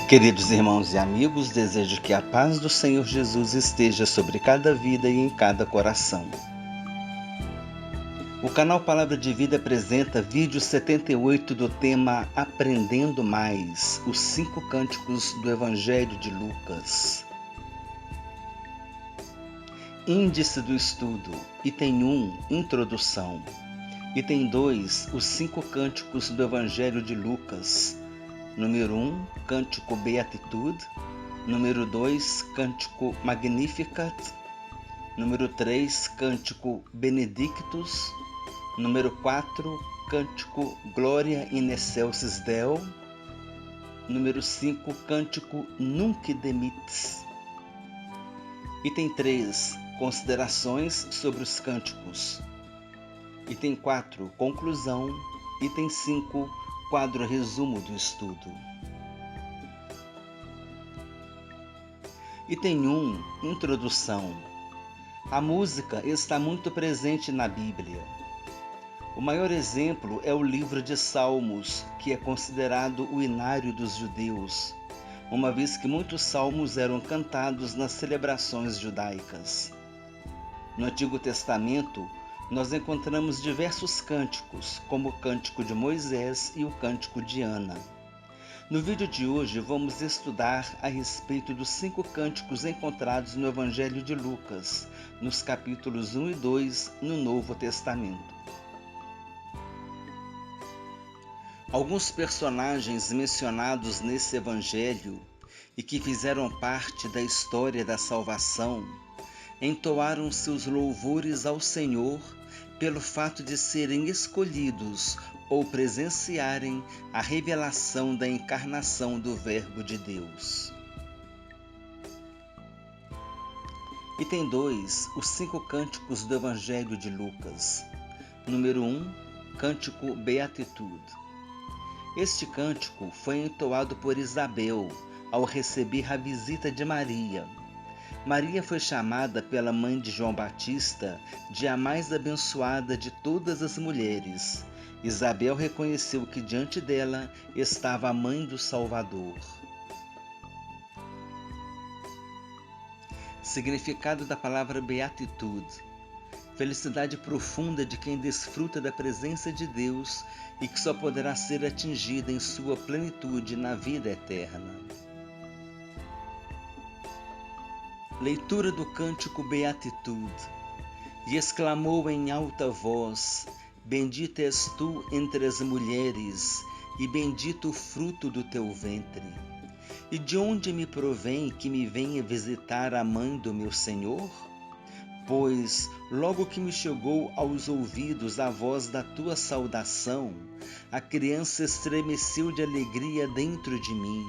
Queridos irmãos e amigos, desejo que a paz do Senhor Jesus esteja sobre cada vida e em cada coração. O canal Palavra de Vida apresenta vídeo 78 do tema Aprendendo Mais, os 5 cânticos do Evangelho de Lucas. Índice do estudo, item 1, Introdução. Item 2, os 5 cânticos do Evangelho de Lucas. Número 1, Cântico Beatitude. Número 2, Cântico Magnificat. Número 3, Cântico Benedictus. Número 4, Cântico Gloria in excelsis Deo. Número 5, Cântico Nunc Dimittis. Item 3, Considerações sobre os cânticos. Item 4, Conclusão. Item 5, Quadro resumo do estudo. Item 1, Introdução. A música está muito presente na Bíblia. O maior exemplo é o livro de Salmos, que é considerado o inário dos judeus, uma vez que muitos salmos eram cantados nas celebrações judaicas. No Antigo Testamento, nós encontramos diversos cânticos, como o Cântico de Moisés e o Cântico de Ana. No vídeo de hoje vamos estudar a respeito dos 5 cânticos encontrados no Evangelho de Lucas, nos capítulos 1 e 2, no Novo Testamento. Alguns personagens mencionados nesse Evangelho e que fizeram parte da história da salvação entoaram seus louvores ao Senhor pelo fato de serem escolhidos ou presenciarem a revelação da encarnação do Verbo de Deus. Item 2, os 5 cânticos do Evangelho de Lucas. Número 1, Cântico Beatitude. Este cântico foi entoado por Isabel ao receber a visita de Maria. Maria foi chamada pela mãe de João Batista de a mais abençoada de todas as mulheres. Isabel reconheceu que diante dela estava a mãe do Salvador. Significado da palavra beatitude: felicidade profunda de quem desfruta da presença de Deus e que só poderá ser atingida em sua plenitude na vida eterna. Leitura do Cântico Beatitude. E exclamou em alta voz: Bendita és tu entre as mulheres, e bendito o fruto do teu ventre. E de onde me provém que me venha visitar a mãe do meu Senhor? Pois, logo que me chegou aos ouvidos a voz da tua saudação, a criança estremeceu de alegria dentro de mim.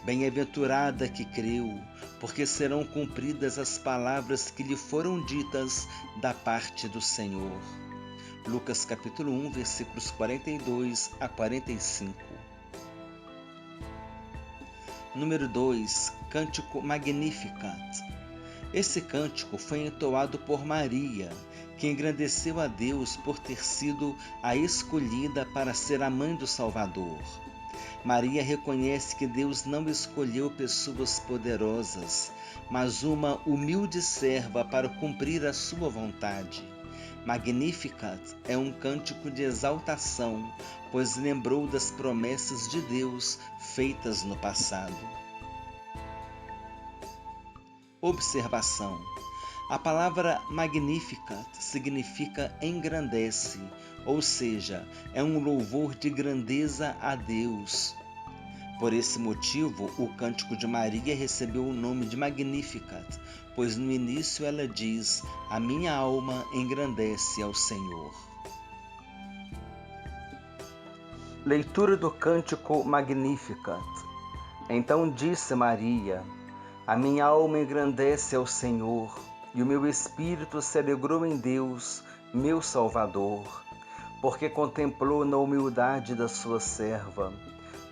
Bem-aventurada que creu, porque serão cumpridas as palavras que lhe foram ditas da parte do Senhor. Lucas capítulo 1, versículos 42 a 45. Número 2, Cântico Magnificat. Esse cântico foi entoado por Maria, que engrandeceu a Deus por ter sido a escolhida para ser a mãe do Salvador. Maria reconhece que Deus não escolheu pessoas poderosas, mas uma humilde serva para cumprir a sua vontade. Magnificat é um cântico de exaltação, pois lembrou das promessas de Deus feitas no passado. Observação: a palavra Magnificat significa engrandece, ou seja, é um louvor de grandeza a Deus. Por esse motivo, o Cântico de Maria recebeu o nome de Magnificat, pois no início ela diz: A minha alma engrandece ao Senhor. Leitura do Cântico Magnificat. Então disse Maria: A minha alma engrandece ao Senhor, e o meu espírito se alegrou em Deus, meu Salvador, porque contemplou na humildade da sua serva.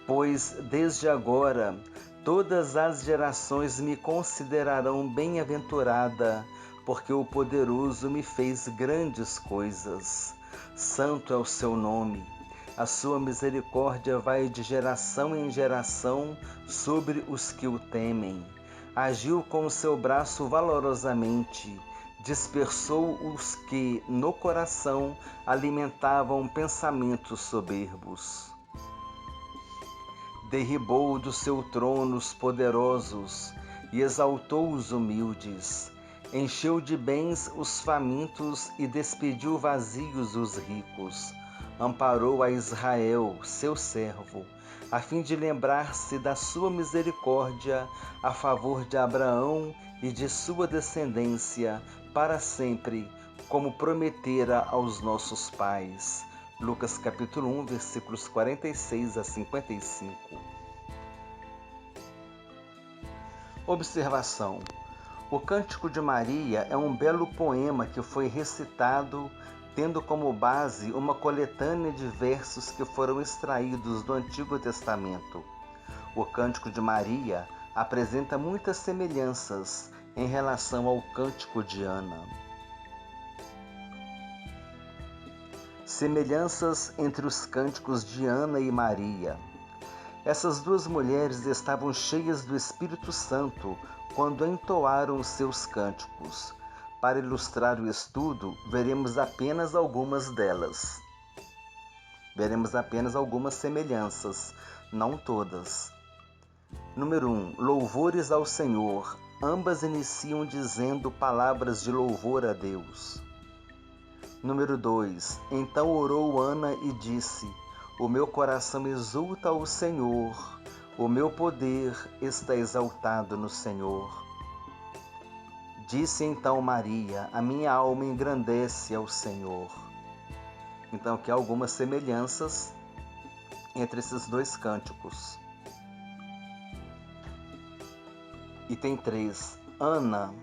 Pois desde agora todas as gerações me considerarão bem-aventurada, porque o Poderoso me fez grandes coisas. Santo é o seu nome. A sua misericórdia vai de geração em geração sobre os que o temem. Agiu com o seu braço valorosamente, dispersou os que no coração alimentavam pensamentos soberbos. Derribou do seu trono os poderosos e exaltou os humildes. Encheu de bens os famintos e despediu vazios os ricos. Amparou a Israel, seu servo, a fim de lembrar-se da sua misericórdia a favor de Abraão e de sua descendência para sempre, como prometera aos nossos pais. Lucas capítulo 1, versículos 46 a 55. Observação: o Cântico de Maria é um belo poema que foi recitado tendo como base uma coletânea de versos que foram extraídos do Antigo Testamento. O Cântico de Maria apresenta muitas semelhanças em relação ao Cântico de Ana. Semelhanças entre os cânticos de Ana e Maria. Essas duas mulheres estavam cheias do Espírito Santo quando entoaram seus cânticos. Para ilustrar o estudo, veremos apenas algumas delas. Veremos apenas algumas semelhanças, não todas. Número 1. Louvores ao Senhor. Ambas iniciam dizendo palavras de louvor a Deus. Número 2. Então orou Ana e disse: o meu coração exulta ao Senhor, o meu poder está exaltado no Senhor. Disse então Maria: a minha alma engrandece ao Senhor. Então aqui há algumas semelhanças entre esses dois cânticos. Item 3. Ana: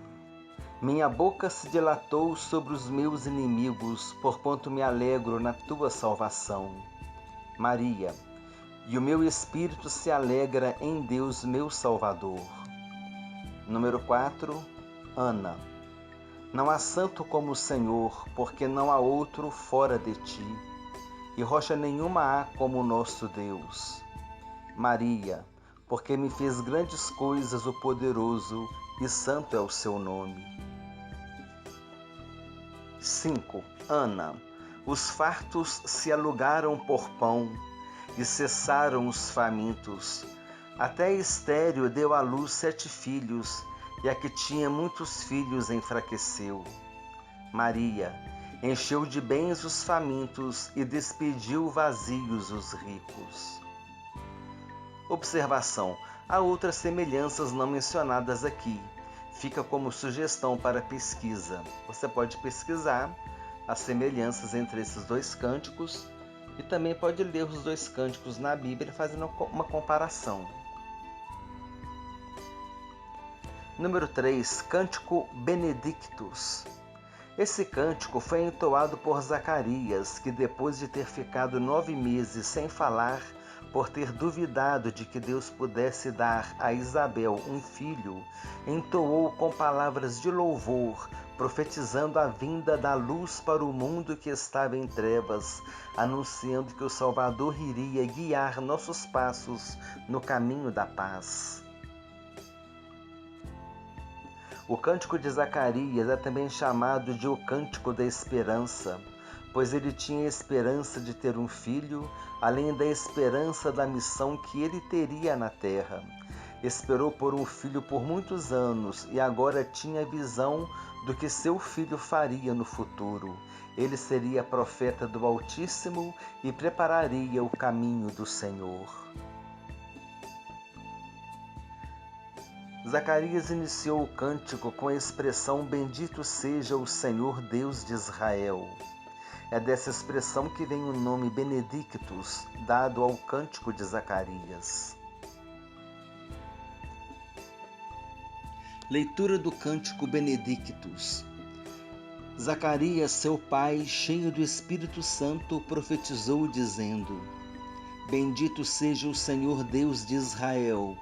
minha boca se dilatou sobre os meus inimigos, porquanto me alegro na tua salvação. Maria: e o meu espírito se alegra em Deus meu Salvador. Número 4. Ana: não há santo como o Senhor, porque não há outro fora de ti, e rocha nenhuma há como o nosso Deus. Maria: porque me fez grandes coisas o poderoso, e santo é o seu nome. 5. Ana: os fartos se alugaram por pão, e cessaram os famintos. Até Estéreo deu à luz 7 filhos, e a que tinha muitos filhos enfraqueceu. Maria: encheu de bens os famintos, e despediu vazios os ricos. Observação: há outras semelhanças não mencionadas aqui. Fica como sugestão para pesquisa. Você pode pesquisar as semelhanças entre esses dois cânticos e também pode ler os dois cânticos na Bíblia fazendo uma comparação. Número 3. Cântico Benedictus. Esse cântico foi entoado por Zacarias, que depois de ter ficado 9 meses sem falar, por ter duvidado de que Deus pudesse dar a Isabel um filho, entoou com palavras de louvor, profetizando a vinda da luz para o mundo que estava em trevas, anunciando que o Salvador iria guiar nossos passos no caminho da paz. O Cântico de Zacarias é também chamado de o Cântico da Esperança, pois ele tinha esperança de ter um filho, além da esperança da missão que ele teria na terra. Esperou por um filho por muitos anos e agora tinha visão do que seu filho faria no futuro. Ele seria profeta do Altíssimo e prepararia o caminho do Senhor. Zacarias iniciou o cântico com a expressão Bendito seja o Senhor Deus de Israel. É dessa expressão que vem o nome Benedictus, dado ao cântico de Zacarias. Leitura do cântico Benedictus. Zacarias, seu pai, cheio do Espírito Santo, profetizou dizendo: Bendito seja o Senhor Deus de Israel,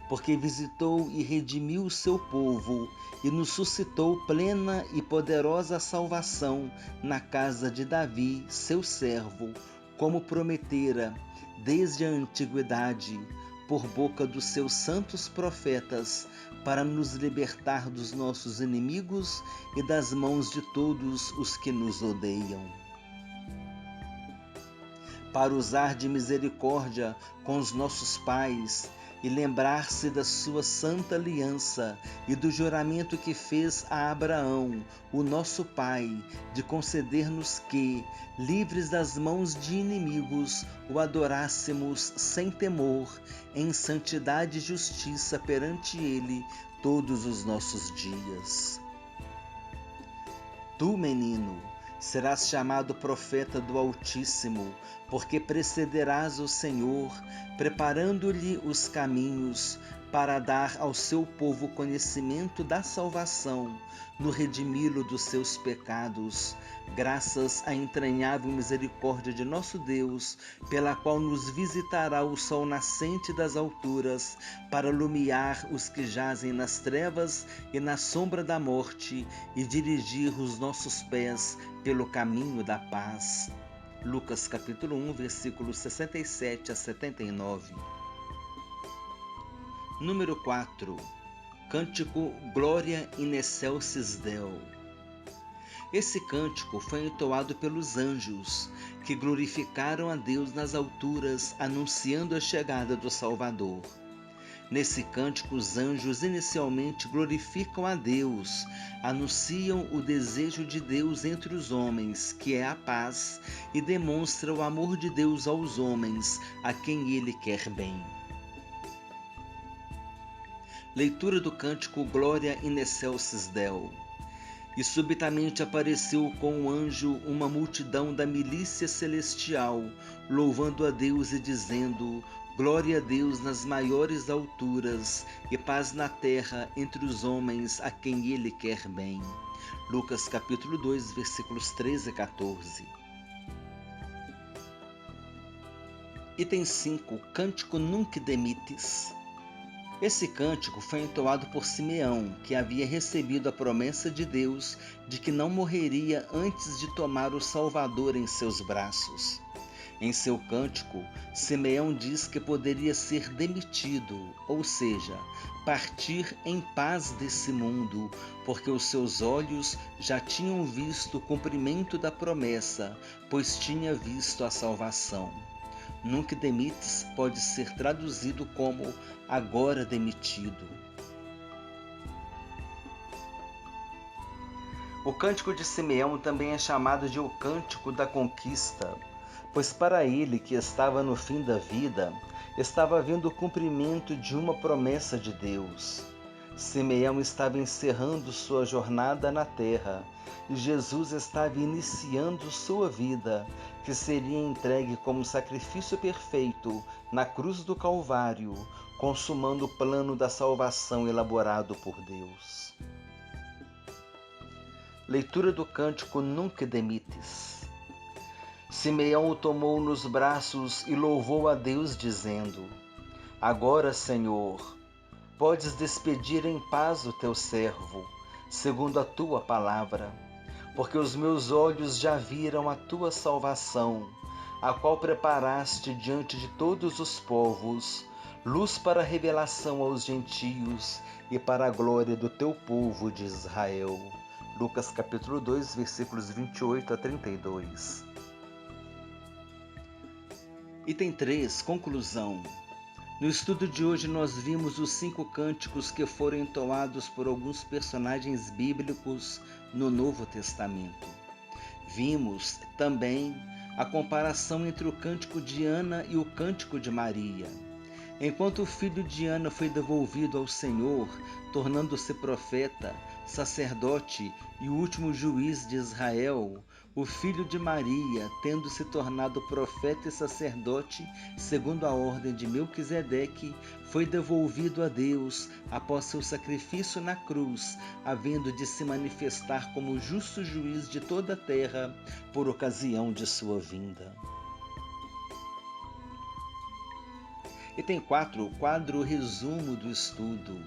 porque visitou e redimiu o seu povo e nos suscitou plena e poderosa salvação na casa de Davi, seu servo, como prometera desde a antiguidade, por boca dos seus santos profetas, para nos libertar dos nossos inimigos e das mãos de todos os que nos odeiam. Para usar de misericórdia com os nossos pais e lembrar-se da sua santa aliança e do juramento que fez a Abraão, o nosso pai, de conceder-nos que, livres das mãos de inimigos, o adorássemos sem temor, em santidade e justiça perante ele todos os nossos dias. Tu, menino, serás chamado profeta do Altíssimo, porque precederás o Senhor, preparando-lhe os caminhos, para dar ao seu povo conhecimento da salvação, no redimi-lo dos seus pecados, graças à entranhável misericórdia de nosso Deus, pela qual nos visitará o sol nascente das alturas, para iluminar os que jazem nas trevas e na sombra da morte, e dirigir os nossos pés pelo caminho da paz. Lucas capítulo 1, versículos 67 a 79. Número 4. Cântico Gloria in excelsis Deo. Esse cântico foi entoado pelos anjos, que glorificaram a Deus nas alturas, anunciando a chegada do Salvador. Nesse cântico, os anjos inicialmente glorificam a Deus, anunciam o desejo de Deus entre os homens, que é a paz, e demonstram o amor de Deus aos homens, a quem Ele quer bem. Leitura do cântico Gloria in excelsis Deo. E subitamente apareceu com o anjo uma multidão da milícia celestial, louvando a Deus e dizendo: Glória a Deus nas maiores alturas e paz na terra entre os homens a quem Ele quer bem. Lucas capítulo 2, versículos 13 e 14. Item 5. Cântico Nunc Dimittis. Esse cântico foi entoado por Simeão, que havia recebido a promessa de Deus de que não morreria antes de tomar o Salvador em seus braços. Em seu cântico, Simeão diz que poderia ser demitido, ou seja, partir em paz desse mundo, porque os seus olhos já tinham visto o cumprimento da promessa, pois tinha visto a salvação. Nunc Dimittis pode ser traduzido como agora demitido. O cântico de Simeão também é chamado de o cântico da conquista, pois para ele, que estava no fim da vida, estava havendo o cumprimento de uma promessa de Deus. Simeão estava encerrando sua jornada na terra e Jesus estava iniciando sua vida, que seria entregue como sacrifício perfeito na cruz do Calvário, consumando o plano da salvação elaborado por Deus. Leitura do cântico Nunc Dimittis. Simeão o tomou nos braços e louvou a Deus, dizendo: Agora, Senhor, podes despedir em paz o teu servo, segundo a tua palavra, porque os meus olhos já viram a tua salvação, a qual preparaste diante de todos os povos, luz para a revelação aos gentios e para a glória do teu povo de Israel. Lucas capítulo 2, versículos 28 a 32. Item 3. Conclusão. No estudo de hoje nós vimos os 5 cânticos que foram entoados por alguns personagens bíblicos no Novo Testamento. Vimos também a comparação entre o cântico de Ana e o cântico de Maria. Enquanto o filho de Ana foi devolvido ao Senhor, tornando-se profeta, sacerdote e o último juiz de Israel, o filho de Maria, tendo se tornado profeta e sacerdote, segundo a ordem de Melquisedeque, foi devolvido a Deus após seu sacrifício na cruz, havendo de se manifestar como justo juiz de toda a terra por ocasião de sua vinda. Item 4. Quadro resumo do estudo.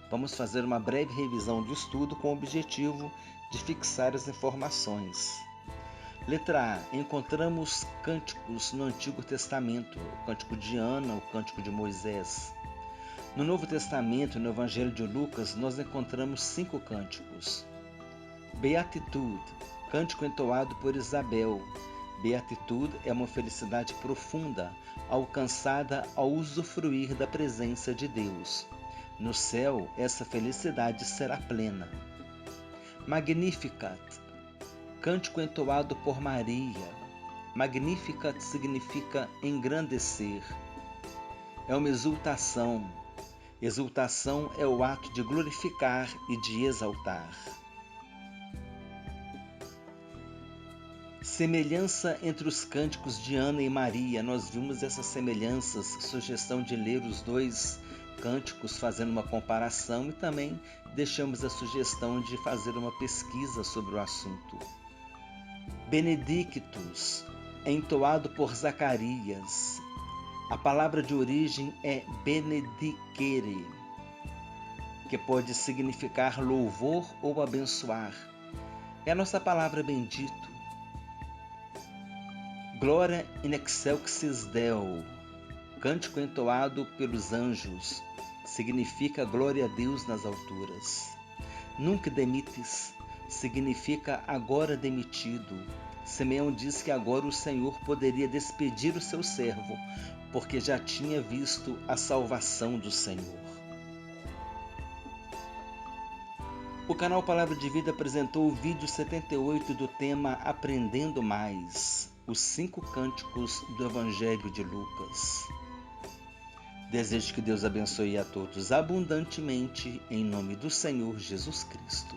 Vamos fazer uma breve revisão do estudo com o objetivo de fixar as informações. Letra A. Encontramos cânticos no Antigo Testamento, o Cântico de Ana, o Cântico de Moisés. No Novo Testamento, no Evangelho de Lucas, nós encontramos 5 cânticos. Beatitude, cântico entoado por Isabel. Beatitude é uma felicidade profunda, alcançada ao usufruir da presença de Deus. No céu, essa felicidade será plena. Magnificat, cântico entoado por Maria. Magnificat significa engrandecer. É uma exultação. Exultação é o ato de glorificar e de exaltar. Semelhança entre os cânticos de Ana e Maria. Nós vimos essas semelhanças, sugestão de ler os 2 cânticos fazendo uma comparação e também deixamos a sugestão de fazer uma pesquisa sobre o assunto. Benedictus, entoado por Zacarias. A palavra de origem é benedicere, que pode significar louvor ou abençoar. É a nossa palavra bendito. Gloria in excelsis Deo, cântico entoado pelos anjos, significa glória a Deus nas alturas. Nunc demitis, significa agora demitido. Simeão diz que agora o Senhor poderia despedir o seu servo, porque já tinha visto a salvação do Senhor. O canal Palavra de Vida apresentou o vídeo 78 do tema Aprendendo Mais, os 5 cânticos do Evangelho de Lucas. Desejo que Deus abençoe a todos abundantemente, em nome do Senhor Jesus Cristo.